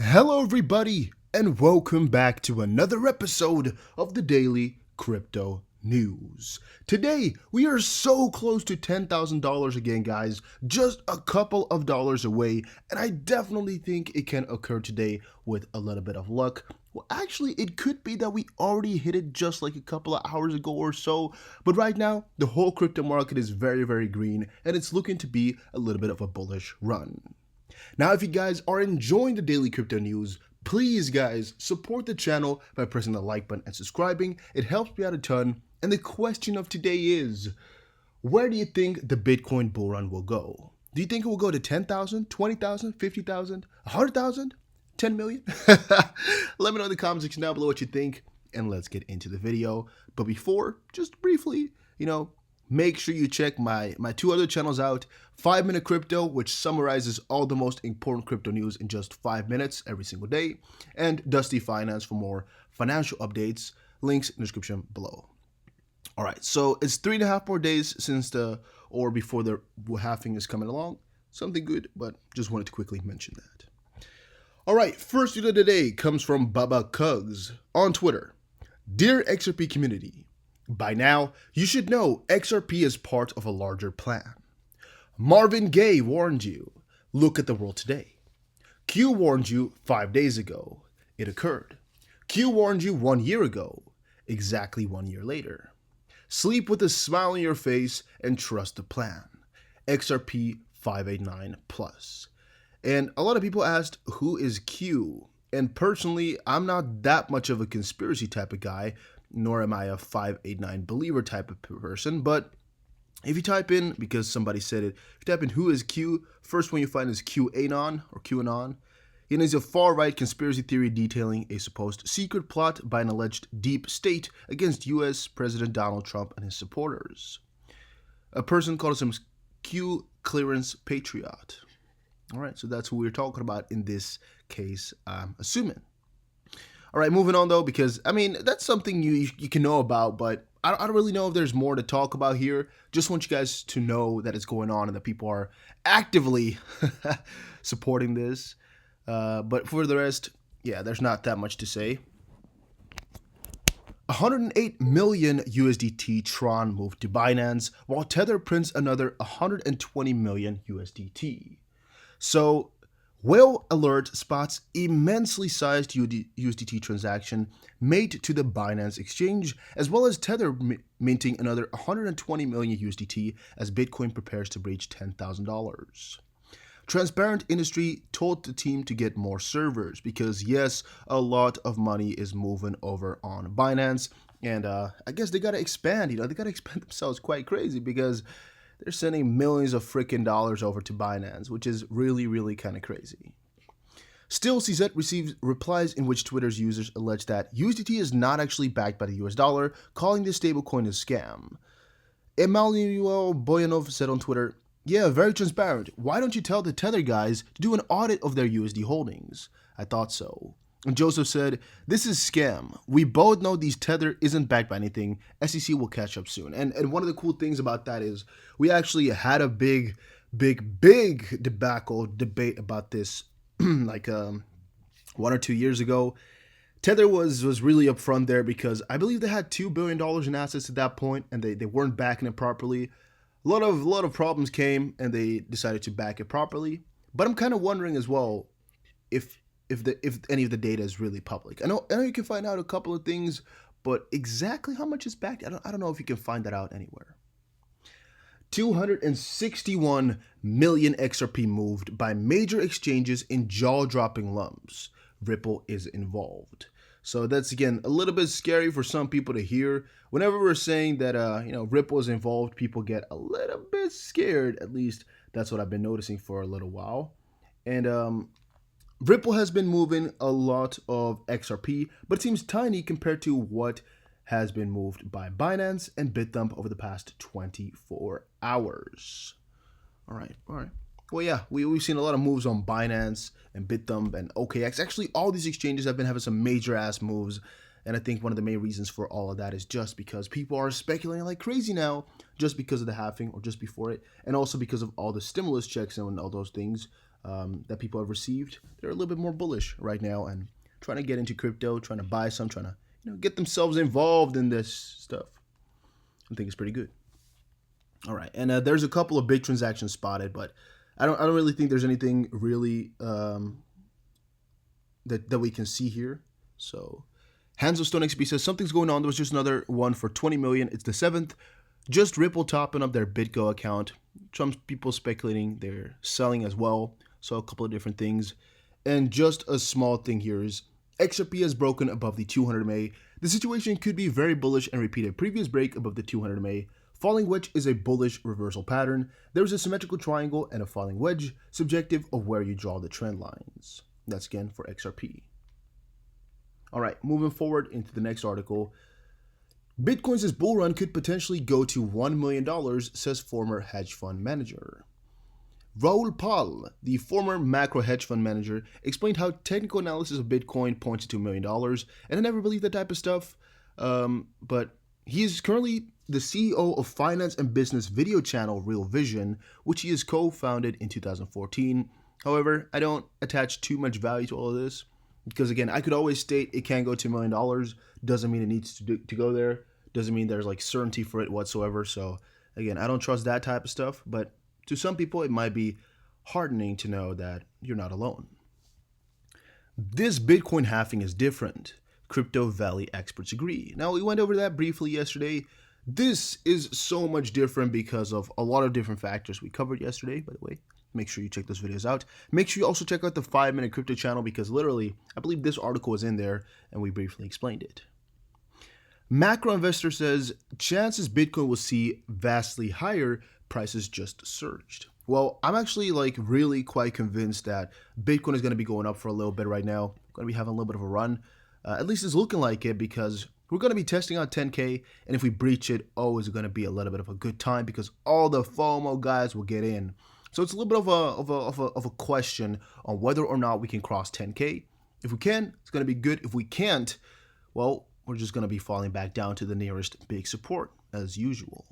Hello everybody, and welcome back to another episode of the Daily Crypto News. Today, we are so close to $10,000 again, guys, just a couple of dollars away, and I definitely think it can occur today with a little bit of luck. Well, actually, it could be that we already hit it just like a couple of hours ago or so, but right now, the whole crypto market is very, very green, and it's looking to be a little bit of a bullish run. Now, if you guys are enjoying the daily crypto news, please guys support the channel by pressing the like button and subscribing. It helps me out a ton. And the question of today is, where do you think the Bitcoin bull run will go? Do you think it will go to 10,000, 20,000, 50,000, 100,000, 10 million? Let me know in the comment section down below what you think, and let's get into the video. But before, just briefly, make sure you check my two other channels out. 5 Minute Crypto, which summarizes all the most important crypto news in just 5 minutes every single day, and Dusty Finance for more financial updates. Links in the description below. All right, so it's 3.5 more days since before the halving is coming along. Something good, but just wanted to quickly mention that. All right, first video of the day comes from Baba Cugs on Twitter. Dear XRP community, by now, you should know XRP is part of a larger plan. Marvin Gaye warned you. Look at the world today. Q warned you 5 days ago. It occurred. Q warned you 1 year ago. Exactly 1 year later. Sleep with a smile on your face and trust the plan. XRP 589 plus. And a lot of people asked, who is Q? And personally, I'm not that much of a conspiracy type of guy, nor am I a 589 believer type of person, but if you type in, because somebody said it, if you type in who is Q, first one you find is QAnon or QAnon. It is a far-right conspiracy theory detailing a supposed secret plot by an alleged deep state against U.S. President Donald Trump and his supporters. A person calls him Q Clearance Patriot. All right, so that's who we're talking about in this case, I'm assuming. All right, moving on though, because that's something you can know about, but I don't really know if there's more to talk about here. Just want you guys to know that it's going on and that people are actively supporting this. But for the rest, yeah, there's not that much to say. 108 million USDT Tron moved to Binance, while Tether prints another 120 million USDT. So, Whale Alert spots immensely sized USDT transaction made to the Binance exchange, as well as Tether minting another 120 million USDT as Bitcoin prepares to breach $10,000. Transparent Industry told the team to get more servers because, yes, a lot of money is moving over on Binance, and I guess they gotta expand. They gotta expand themselves quite crazy because they're sending millions of freaking dollars over to Binance, which is really, really kind of crazy. Still, CZ receives replies in which Twitter's users allege that USDT is not actually backed by the US dollar, calling this stablecoin a scam. Emmanuel Boyanov said on Twitter, yeah, very transparent. Why don't you tell the Tether guys to do an audit of their USD holdings? I thought so. And Joseph said, this is scam. We both know these Tether isn't backed by anything. SEC will catch up soon. And one of the cool things about that is we actually had a big debate about this like 1 or 2 years ago. Tether was really upfront there because I believe they had $2 billion in assets at that point and they weren't backing it properly. A lot of problems came and they decided to back it properly. But I'm kind of wondering as well if any of the data is really public. I know you can find out a couple of things, but exactly how much is backed, I don't know if you can find that out anywhere. 261 million XRP moved by major exchanges in jaw-dropping lumps. Ripple is involved. So that's, again, a little bit scary for some people to hear. Whenever we're saying that Ripple is involved, people get a little bit scared. At least that's what I've been noticing for a little while. And Ripple has been moving a lot of XRP, but it seems tiny compared to what has been moved by Binance and BitThump over the past 24 hours. All right. Well, yeah, we've seen a lot of moves on Binance and BitThump and OKX. Actually, all these exchanges have been having some major ass moves. And I think one of the main reasons for all of that is just because people are speculating like crazy now, just because of the halving or just before it, and also because of all the stimulus checks and all those things. that people have received, they're a little bit more bullish right now and trying to get into crypto, trying to buy some, trying to get themselves involved in this stuff. I think it's pretty good. All right, and there's a couple of big transactions spotted, but I don't really think there's anything really that we can see here. So Hands of Stone XP says something's going on. There was just another one for 20 million. It's the 7th. Just Ripple topping up their BitGo account. Some people speculating they're selling as well. So a couple of different things. And just a small thing here is XRP has broken above the 200 MA. The situation could be very bullish and repeat a previous break above the 200 MA. Falling wedge is a bullish reversal pattern. There's a symmetrical triangle and a falling wedge, subjective of where you draw the trend lines. That's again for XRP. All right, moving forward into the next article. Bitcoin's bull run could potentially go to $1 million, says former hedge fund manager. Raul Pal, the former macro hedge fund manager, explained how technical analysis of Bitcoin points to $1 million, and I never believed that type of stuff, but he is currently the CEO of finance and business video channel Real Vision, which he has co-founded in 2014. However, I don't attach too much value to all of this because, again, I could always state it can go to $1 million. Doesn't mean it needs to go there. Doesn't mean there's like certainty for it whatsoever. So, again, I don't trust that type of stuff. But to some people, it might be heartening to know that you're not alone. This Bitcoin halving is different. Crypto Valley experts agree. Now, we went over that briefly yesterday. This is so much different because of a lot of different factors we covered yesterday, by the way. Make sure you check those videos out. Make sure you also check out the 5-Minute Crypto channel because literally, I believe this article is in there and we briefly explained it. Macro investor says chances Bitcoin will see vastly higher, prices just surged. Well, I'm actually really quite convinced that Bitcoin is going to be going up for a little bit right now. Going to be having a little bit of a run. At least it's looking like it because we're going to be testing out 10K, and if we breach it, is it going to be a little bit of a good time because all the FOMO guys will get in. So it's a little bit of a question on whether or not we can cross 10K. If we can, it's going to be good. If we can't, well, we're just going to be falling back down to the nearest big support as usual.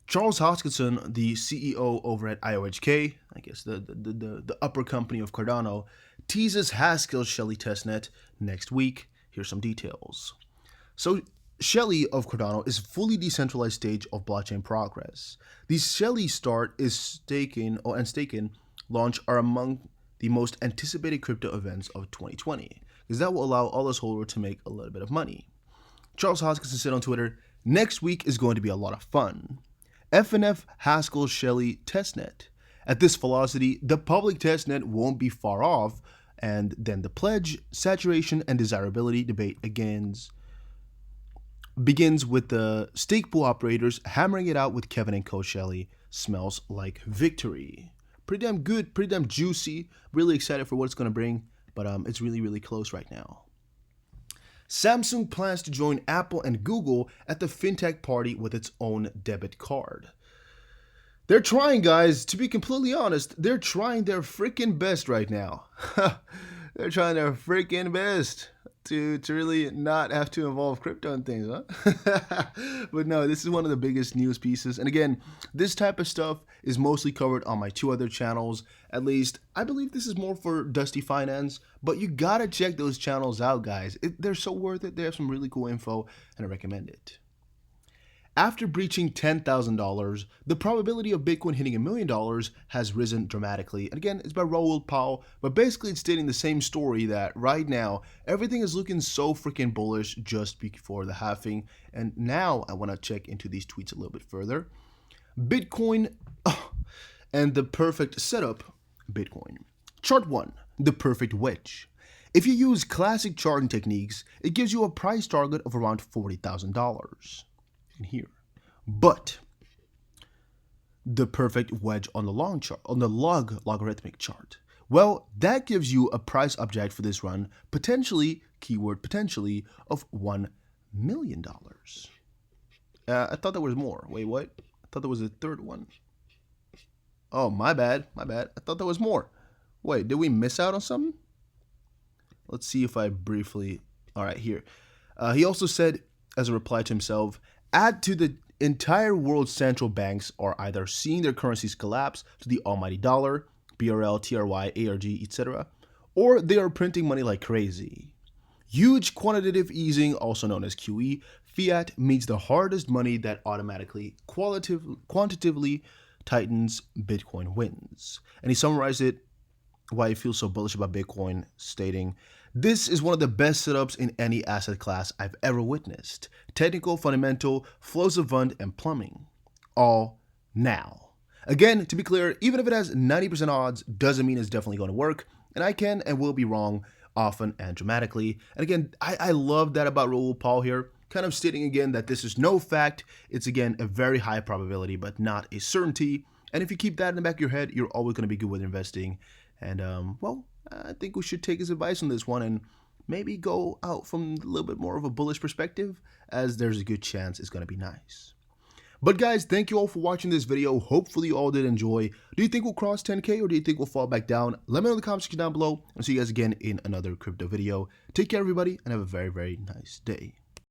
Charles Hoskinson, the CEO over at IOHK, I guess the upper company of Cardano, teases Haskell Shelley testnet next week. Here's some details. So Shelley of Cardano is fully decentralized stage of blockchain progress. The Shelley start is staking launch are among the most anticipated crypto events of 2020 because that will allow all those holders to make a little bit of money. Charles Hoskinson said on Twitter, "Next week is going to be a lot of fun. FNF Haskell Shelley testnet. At this velocity, the public testnet won't be far off, and then the pledge, saturation, and desirability debate begins with the stake pool operators hammering it out with Kevin and Co. Shelley. Smells like victory." Pretty damn good, pretty damn juicy. Really excited for what it's going to bring, but it's really, really close right now. Samsung plans to join Apple and Google at the fintech party with its own debit card. They're trying, guys, to be completely honest, they're trying their freaking best right now. They're trying their freaking best to really not have to involve crypto and things, huh? But no, this is one of the biggest news pieces. And again, this type of stuff is mostly covered on my 2 other channels. At least, I believe this is more for Dusty Finance, but you gotta check those channels out, guys. They're so worth it. They have some really cool info, and I recommend it. After breaching $10,000, the probability of Bitcoin hitting $1 million has risen dramatically. And again, it's by Raul Pal, but basically it's stating the same story that right now, everything is looking so freaking bullish just before the halving. And now I want to check into these tweets a little bit further. Bitcoin and the perfect setup, Bitcoin. Chart 1, the perfect wedge. If you use classic charting techniques, it gives you a price target of around $40,000. Here, but the perfect wedge on the long chart, on the logarithmic chart, well, that gives you a price object for this run, potentially, keyword potentially, of $1 million. I thought there was more. Wait, what? I thought there was a third one. Oh, my bad. I thought there was more. Wait, did we miss out on something? Let's see if I briefly. All right, here. He also said, as a reply to himself, add to the entire world's central banks are either seeing their currencies collapse to the almighty dollar, BRL, TRY, ARG, etc., or they are printing money like crazy. Huge quantitative easing, also known as QE, fiat means the hardest money that automatically quantitatively tightens Bitcoin wins. And he summarized it why he feels so bullish about Bitcoin, stating, "This is one of the best setups in any asset class I've ever witnessed. Technical, fundamental, flows of fund, and plumbing. All now." Again, to be clear, even if it has 90% odds, doesn't mean it's definitely going to work, and I can and will be wrong often and dramatically. And again, I love that about Raoul Pal here, kind of stating again that this is no fact, it's again a very high probability, but not a certainty. And if you keep that in the back of your head, you're always going to be good with investing. And well, I think we should take his advice on this one and maybe go out from a little bit more of a bullish perspective, as there's a good chance it's going to be nice. But guys, thank you all for watching this video. Hopefully you all did enjoy. Do you think we'll cross 10K or do you think we'll fall back down? Let me know in the comment section down below. I'll see you guys again in another crypto video. Take care everybody and have a very, very nice day.